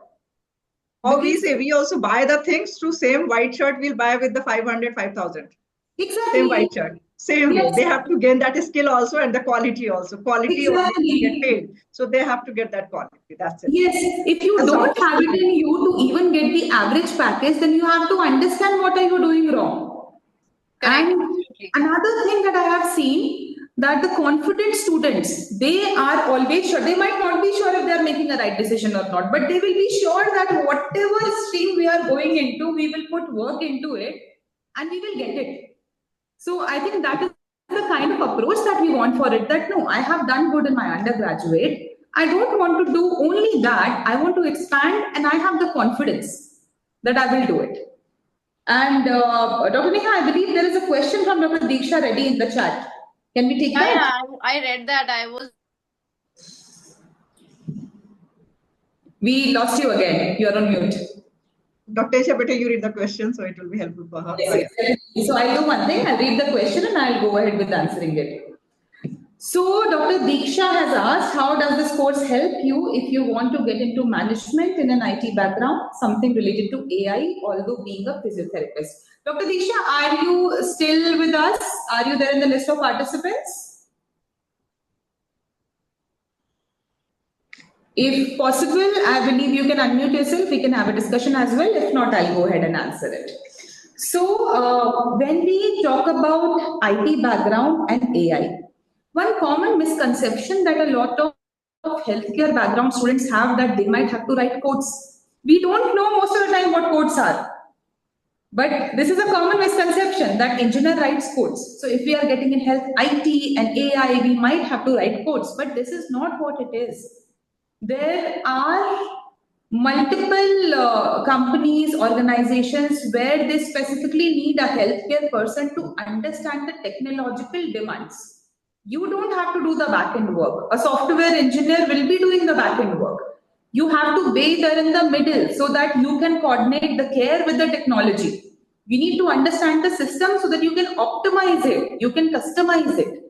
Or we say we also buy the things through same white shirt we'll buy with the 500, 5,000. Exactly. Same white shirt. Same way. They have to gain that skill also and the quality also. Quality only get paid. So they have to get that quality. That's it. Yes. If you don't have it in you to even get the average package, then you have to understand what are you doing wrong. Correct. And another thing that I have seen, that the confident students, they are always sure. They might not be sure if they are making a right decision or not, but they will be sure that whatever stream we are going into, we will put work into it and we will get it. So I think that is the kind of approach that we want for it, that no, I have done good in my undergraduate. I don't want to do only that. I want to expand and I have the confidence that I will do it. And Dr. Neha, I believe there is a question from Dr. Diksha Reddy in the chat. Can we take that? Yeah, I read that. We lost you again. You're on mute. Dr. Isha, better you read the question, so it will be helpful for her. Yes, yes. So I'll do one thing. I'll read the question and I'll go ahead with answering it. So Dr. Diksha has asked, how does this course help you if you want to get into management in an IT background, something related to AI, although being a physiotherapist? Dr. Diksha, are you still with us? Are you there in the list of participants? If possible, I believe you can unmute yourself. We can have a discussion as well. If not, I'll go ahead and answer it. So when we talk about IT background and AI, one common misconception that a lot of healthcare background students have, that they might have to write codes. We don't know most of the time what codes are. But this is a common misconception that engineer writes codes. So if we are getting in health, IT and AI, we might have to write codes. But this is not what it is. There are multiple companies, organizations where they specifically need a healthcare person to understand the technological demands. You don't have to do the back-end work. A software engineer will be doing the back-end work. You have to be there in the middle so that you can coordinate the care with the technology. You need to understand the system so that you can optimize it, you can customize it.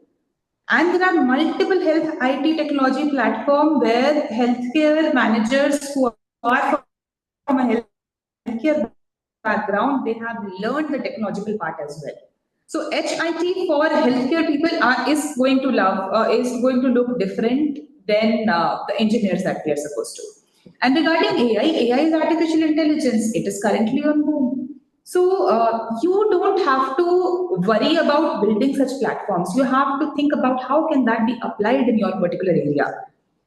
And there are multiple health IT technology platforms where healthcare managers who are from a healthcare background, they have learned the technological part as well. So HIT for healthcare people is going to look different than the engineers that we are supposed to. And regarding AI is artificial intelligence. It is currently on boom. So you don't have to worry about building such platforms. You have to think about how can that be applied in your particular area.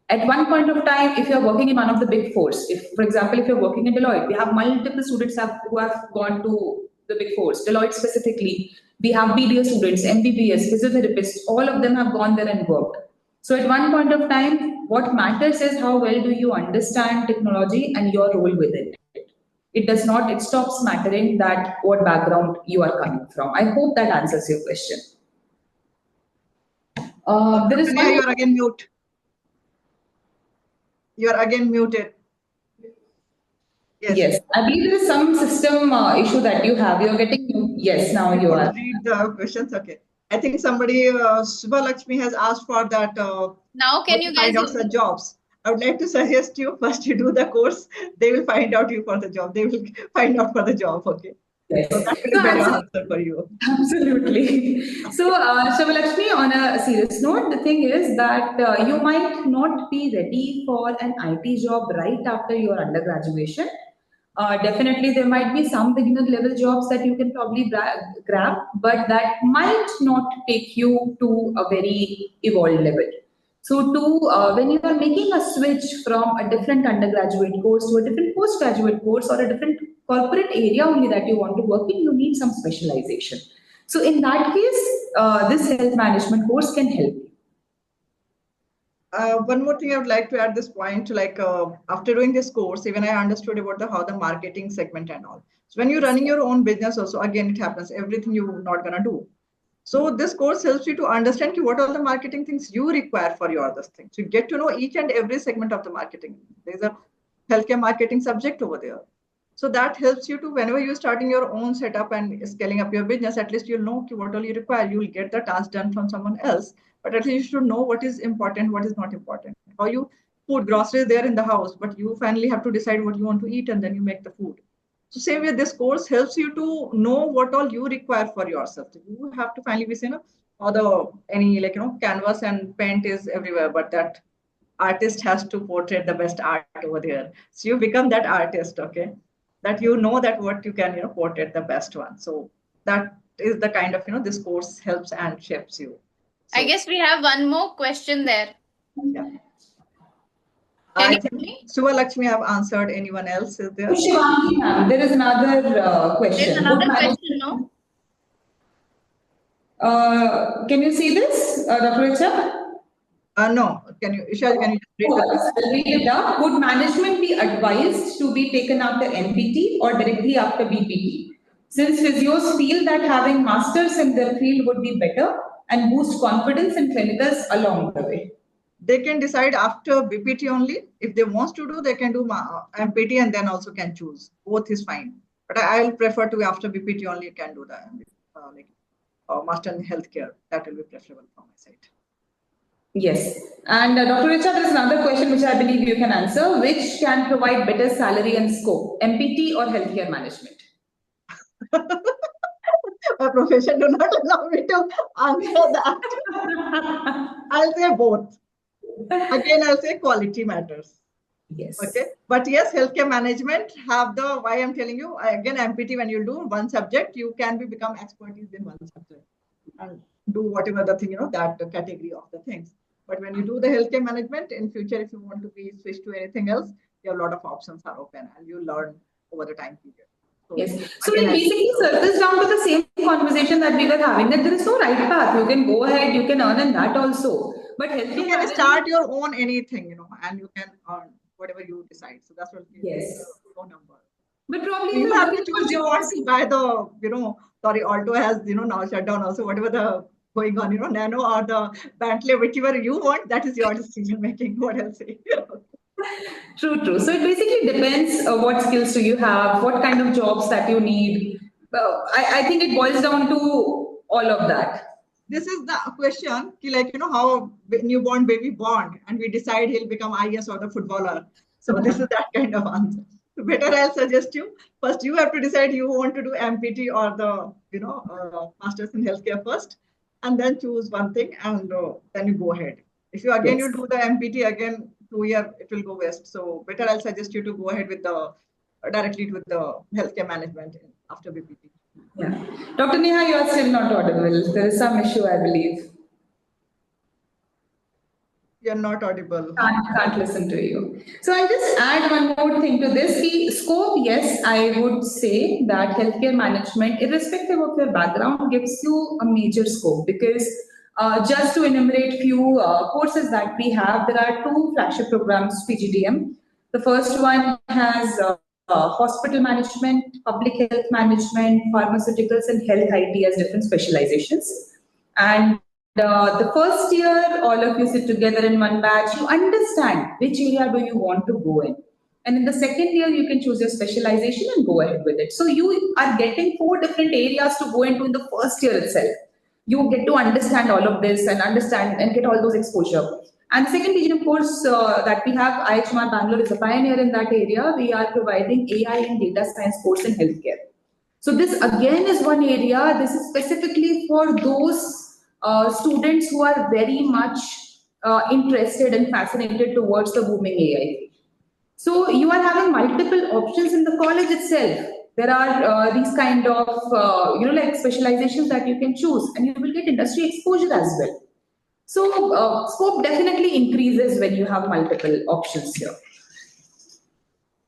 At one point of time, if you're working in one of the big fours, for example, if you're working in Deloitte, we have multiple students who have gone to the big fours, Deloitte specifically. We have BDO students, MBBS, physiotherapists, all of them have gone there and worked. So at one point of time, what matters is how well do you understand technology and your role within it. It stops mattering that what background you are coming from. I hope that answers your question. There is one. You are again mute. You are again muted. Yes. I believe there is some system issue that you have. You're getting, yes, now you are. Read the questions, okay. I think somebody, Subha Lakshmi has asked for that. Now can you guys find out the jobs? I would like to suggest you first you do the course. They will find out you for the job. They will find out for the job, okay? Yes. So that will be better answer for you. Absolutely. So, Subha Lakshmi, on a serious note, the thing is that you might not be ready for an IT job right after your undergraduation. Definitely, there might be some beginner level jobs that you can probably grab, but that might not take you to a very evolved level. So, when you are making a switch from a different undergraduate course to a different postgraduate course or a different corporate area only that you want to work in, you need some specialization. So, in that case, this health management course can help you. One more thing I would like to add this point, like after doing this course, even I understood about how the marketing segment and all. So when you're running your own business also, again, it happens, everything you're not going to do. So this course helps you to understand what are the marketing things you require for your this thing. So you get to know each and every segment of the marketing. There's a healthcare marketing subject over there. So that helps you to, whenever you're starting your own setup and scaling up your business, at least you'll know what all you require. You'll get the task done from someone else, but at least you should know what is important, what is not important. Or you food groceries there in the house, but you finally have to decide what you want to eat and then you make the food. So same way, this course helps you to know what all you require for yourself. You have to finally be saying, or the any canvas and paint is everywhere, but that artist has to portray the best art over there. So you become that artist, okay? That you know that what you can portray the best one. So that is the kind of this course helps and shapes you. I So guess we have one more question there. yeah. Can I you hear think me? Suva Lakshmi have answered. Anyone else is there? Shivangi ma'am, there is another There's question. another question, no? Can you see this, Dr. Richa? No. Can you, Isha, can you just read the question? I'll read it out. Would management be advised to be taken after MPT or directly after BPT? Since physios feel that having masters in their field would be better and boost confidence in clinicals along the way. They can decide after BPT only. If they want to do, they can do MPT and then also can choose. Both is fine. But I'll prefer to after BPT only can do the master in healthcare. That will be preferable from my side. Yes. And Dr. Richa, there is another question which I believe you can answer. Which can provide better salary and scope, MPT or healthcare management? My profession do not allow me to answer that. I'll say both. Again, I'll say quality matters. Yes. Okay. But yes, healthcare management have the, why I'm telling you, again, MPT, when you do one subject, you can become expertise in one subject and do whatever the thing, that category of the things. But when you do the healthcare management in future, if you want to be switched to anything else, you have a lot of options are open and you learn over the time period. So, yes. So it basically circles down to the same conversation that we were having, that there is no right path. You can go ahead, you can earn in that also. But you can start your own anything, and you can earn whatever you decide. So that's what yes. No number. But probably you have to choose. You want to buy the, sorry, Alto has, now shut down also, whatever the going on, Nano or the Bentley, whichever you want, that is your decision making. What else say? True, true. So it basically depends what skills do you have, what kind of jobs that you need. I think it boils down to all of that. This is the question, how newborn baby born and we decide he'll become IS or the footballer. So this is that kind of answer. So better I'll suggest you, first you have to decide you want to do MPT or the, Masters in Healthcare first, and then choose one thing and then you go ahead. If you again, you do the MPT again, 2 year, it will go waste. So better I'll suggest you to go ahead with the, directly with the healthcare management after BPT. Yeah. Dr. Neha, you are still not audible. There is some issue, I believe. You're not audible. Can't listen to you. So I'll just add one more thing to this. The scope, yes, I would say that healthcare management, irrespective of your background, gives you a major scope because just to enumerate few courses that we have, there are two flagship programs, PGDM. The first one has hospital management, public health management, pharmaceuticals, and health IT as different specializations. And the first year, all of you sit together in one batch, you understand which area do you want to go in. And in the second year, you can choose your specialization and go ahead with it. So you are getting 4 different areas to go into in the first year itself. You get to understand all of this and understand and get all those exposure. And the second PGDM course that we have, IIHMR Bangalore is a pioneer in that area. We are providing AI and data science course in healthcare. So this again is one area. This is specifically for those students who are very much interested and fascinated towards the booming AI. So you are having multiple options in the college itself. There are these kind of like specializations that you can choose, and you will get industry exposure as well. So scope definitely increases when you have multiple options here.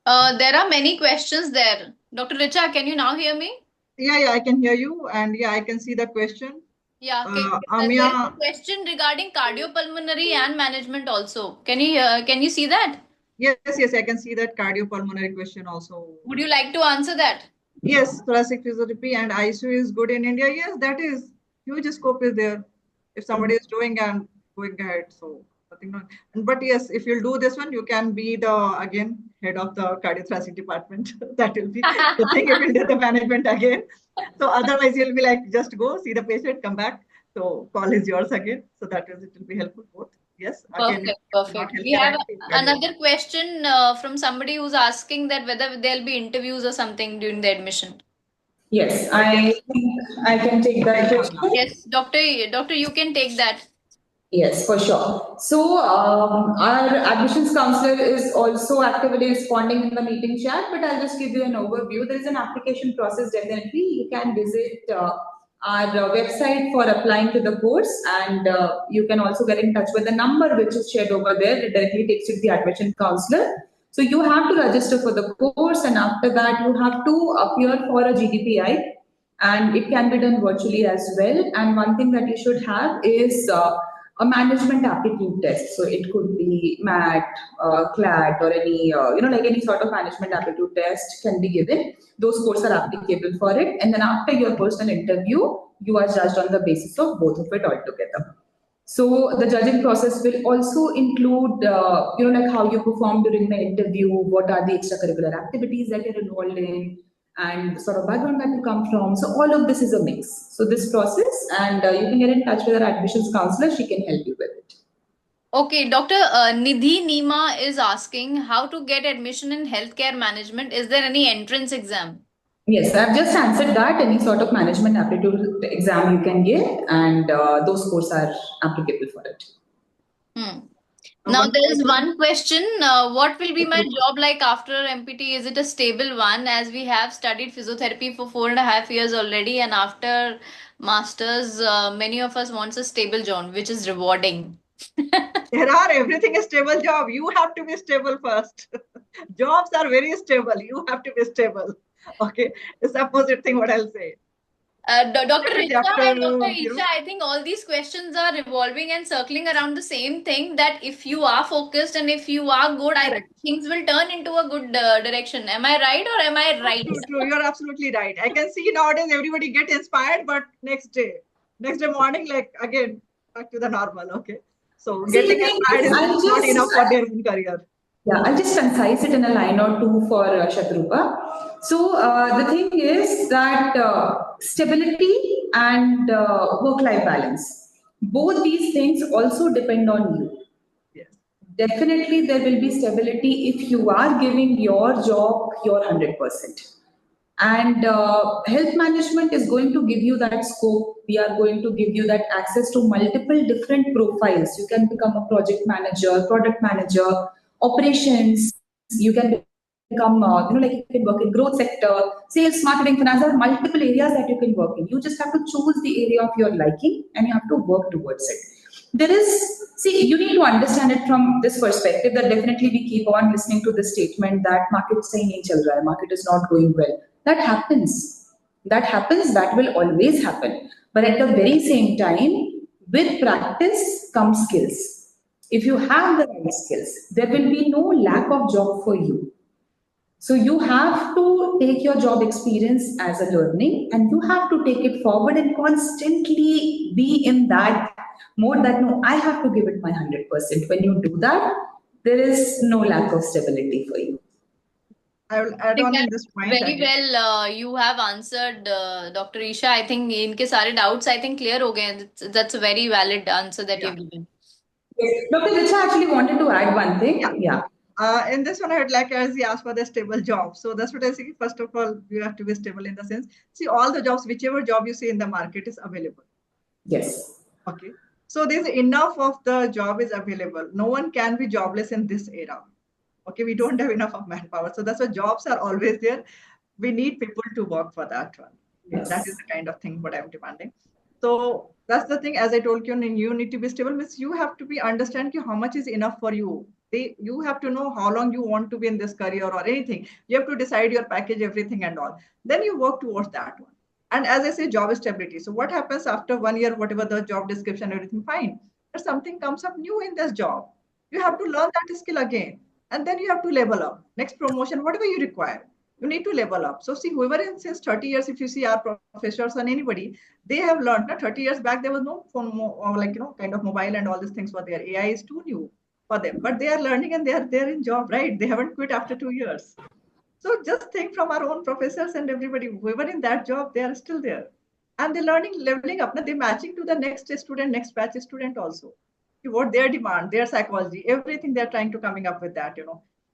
There are many questions there. Dr. Richa, can you now hear me? Yeah, I can hear you, and yeah, I can see the question. Yeah, there's a question regarding cardiopulmonary and management also. Can you see that? Yes, I can see that cardiopulmonary question also. Would you like to answer that? Yes, thoracic physiotherapy and ICU is good in India. Yes, that is. huge scope is there. If somebody is doing and going ahead, so nothing wrong. But yes, if you'll do this one, you can be the again head of the cardiothoracic department. That will be the thing. You will do the management again. So otherwise, you'll be like, just go see the patient, come back. So call is yours again. So that is, it will be helpful both. Yes, again, Perfect, not perfect. We healthcare have activity, another question from somebody who's asking that whether there'll be interviews or something during the admission. Yes, I think I can take that question. Yes, doctor, you can take that. Yes, for sure. So, our admissions counselor is also actively responding in the meeting chat, but I'll just give you an overview. There is an application process, definitely. You can visit our website for applying to the course, and you can also get in touch with the number which is shared over there. It directly takes you to the admission counselor. So, you have to register for the course, and after that, you have to appear for a GDPI, and it can be done virtually as well. And one thing that you should have is a management aptitude test. So it could be MAT, CLAT, or any like any sort of management aptitude test can be given. Those scores are applicable for it, and then after your personal interview, you are judged on the basis of both of it altogether. So the judging process will also include, like how you perform during the interview, what are the extracurricular activities that you're involved in, and the sort of background that you come from. So all of this is a mix. So this process, and you can get in touch with our admissions counselor. She can help you with it. Okay, Dr. Nidhi Nima is asking how to get admission in healthcare management. Is there any entrance exam? Yes, I've just answered that. Any sort of management aptitude exam you can give, and those scores are applicable for it. Now there is one question. What will be my job like after MPT? Is it a stable one? As we have studied physiotherapy for 4.5 years already, and after masters, many of us wants a stable job, which is rewarding. There are everything is stable job. You have to be stable first. Jobs are very stable. You have to be stable. Okay, it's the opposite thing. What I'll say. Dr. Definitely Richa after and Dr. Isha, I think all these questions are revolving and circling around the same thing, that if you are focused and if you are good, I think correct. things will turn into a good direction. Am I right or am I right? True, true. You're absolutely right. I can see nowadays everybody get inspired, but next day morning, like again, back to the normal. Okay. So See, the getting thing inspired is, is I'll not just, enough for their own career. yeah, I'll just concise it in a line or two for Shatrupa. So the thing is that stability and work-life balance, both these things also depend on you. Yes. Definitely, there will be stability if you are giving your job your 100%. And health management is going to give you that scope. We are going to give you that access to multiple different profiles. You can become a project manager, product manager, operations. You can become, like you can work in growth sector, sales, marketing, finance. There are multiple areas that you can work in. You just have to choose the area of your liking and you have to work towards it. There is, see, you need to understand it from this perspective that definitely we keep on listening to the statement that market sahi nahi chal raha hai, market is not going well. That happens. That happens, that will always happen. But at the very same time, with practice comes skills. If you have the right skills, there will be no lack of job for you. So you have to take your job experience as a learning and you have to take it forward and constantly be in that mode that no, I have to give it my 100%. When you do that, there is no lack of stability for you. I will I add think on in that this point very again. well you have answered, Dr. Isha. I think इनके सारे doubts I think clear हो गए हैं. That's a very valid answer that Yeah. you've given. Yes. Dr. Richa actually wanted to add one Yeah. thing. Yeah. In this one, I would like as he asked for the stable job. So that's what I see. First of all, you have to be stable in the sense. See, all the jobs, whichever job you see in the market is available. Yes. Okay. So there's enough of the job is available. No one can be jobless in this era. Okay. We don't have enough of manpower. So that's why jobs are always there. We need people to work for that one. Okay? That is Yes. the kind of thing what I'm demanding. So that's the thing. As I told you, you need to be stable. Means you have to be understand how much is enough for you. You have to know how long you want to be in this career or anything. You have to decide your package, everything and all. Then you work towards that one. And as I say, job stability. So what happens after 1 year, whatever the job description, everything fine. But something comes up new in this job. You have to learn that skill again. And then you have to level up. Next promotion, whatever you require. You need to level up. So see, whoever in since 30 years, if you see our professors and anybody, they have learned. 30 years back, there was no phone, or like, kind of mobile and all these things were there. AI is too new for them, but they are learning and they're in job, right? They haven't quit after 2 years. So just think from our own professors and everybody, whoever in that job, they are still there. And they're learning, leveling up. Now they're matching to the next student, next batch student also. What their demand, their psychology, everything they're trying to coming up with that.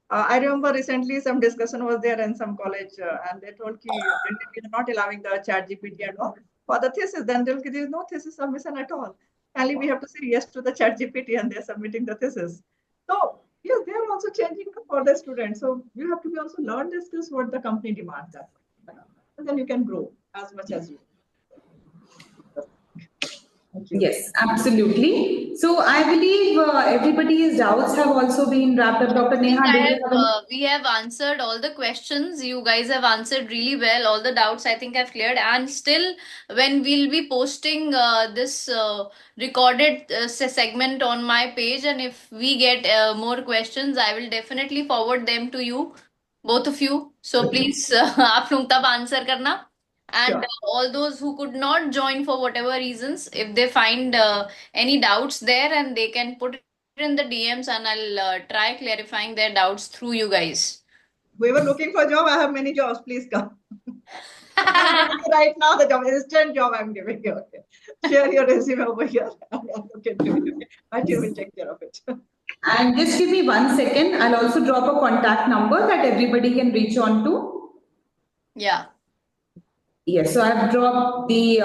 I remember recently some discussion was there in some college, and they told we are not allowing the chat GPT and all for the thesis. Then they'll there is no thesis submission at all. Only we have to say yes to the chat GPT and they're submitting the thesis. So yes, they are also changing for the students. So you have to be also learn the skills what the company demands that. And then you can grow as much as you. Yes, absolutely. So I believe everybody's doubts have also been wrapped up. Dr. Neha, do you have any? We have answered all the questions. You guys have answered really well. All the doubts I think I've cleared. And still, when we'll be posting this recorded segment on my page, and if we get more questions, I will definitely forward them to you, both of you. So please, आप लोग तब answer करना. And Sure. all those who could not join for whatever reasons, if they find any doubts there, and they can put it in the DMs, and I'll try clarifying their doubts through you guys. Whoever looking for a job, I have many jobs. Please come. I'm giving you right now the job, instant job I'm giving you. Okay. Share your resume over here. Okay, my team will take care of it. And just give me 1 second. I'll also drop a contact number that everybody can reach on to. Yeah. Yes, so I've dropped the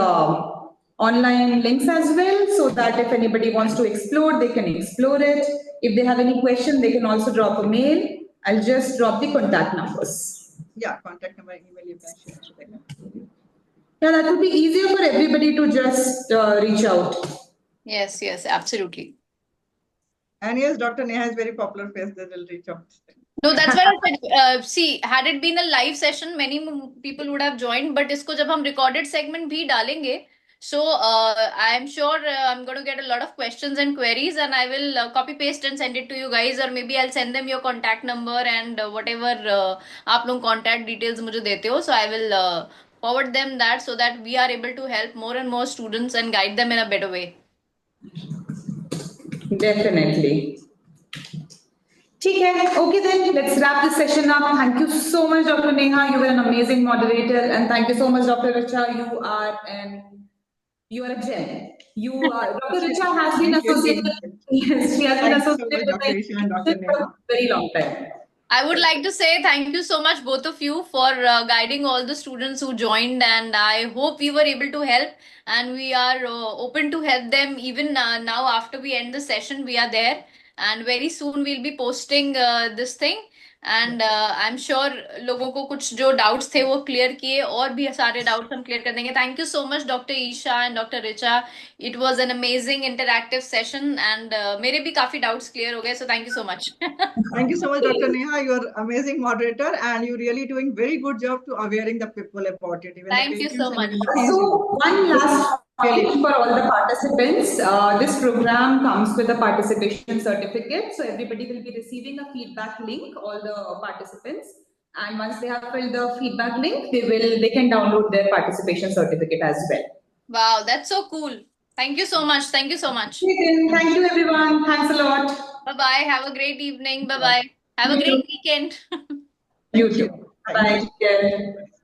online links as well, so that if anybody wants to explore, they can explore it. If they have any question, they can also drop a mail. I'll just drop the contact numbers. Yeah, contact number, email you can share so they can. Yeah, that would be easier for everybody to just reach out. Yes, yes, absolutely. And yes, Dr. Neha is very popular face. They will reach out. No, that's why I said, see, had it been a live session, many people would have joined, but isko jab hum recorded segment bhi dalenge, so I am sure I'm going to get a lot of questions and queries, and I will copy paste and send it to you guys, or maybe I'll send them your contact number and whatever aap log contact details mujhe dete ho, so I will forward them that, so that we are able to help more and more students and guide them in a better way. Definitely. Okay then, let's wrap this session up. Thank you so much, Dr. Neha. You were an amazing moderator, and thank you so much, Dr. Richa. You are a gem. Dr. Richa has been associated. Yes, she has been associated with Dr. Isha and Dr. for a Neha. very long time. I would like to say thank you so much, both of you, for guiding all the students who joined, and I hope we were able to help, and we are open to help them even now after we end the session. We are there, and very soon we'll be posting this thing, and I'm sure लोगों को कुछ जो doubts थे वो clear किए, और भी सारे doubts हम clear कर देंगे. Thank you so much, Dr. Isha and Dr. Richa. It was an amazing interactive session, and मेरे भी काफी doubts clear हो गए, so thank you so much. Thank you so much, Dr. Neha. You're amazing moderator, and you're really doing very good job to awareing the people about it. Even Thank the you so patients much. and even the So, one last point for all the participants. This program comes with a participation certificate. So, everybody will be receiving a feedback link, all the participants. And once they have filled the feedback link, they can download their participation certificate as well. Wow, that's so cool. Thank you so much. Thank you so much. Thank you, everyone. Thanks a lot. Bye-bye. Have a great evening. Bye-bye. Have a You great too. weekend. You too. Bye.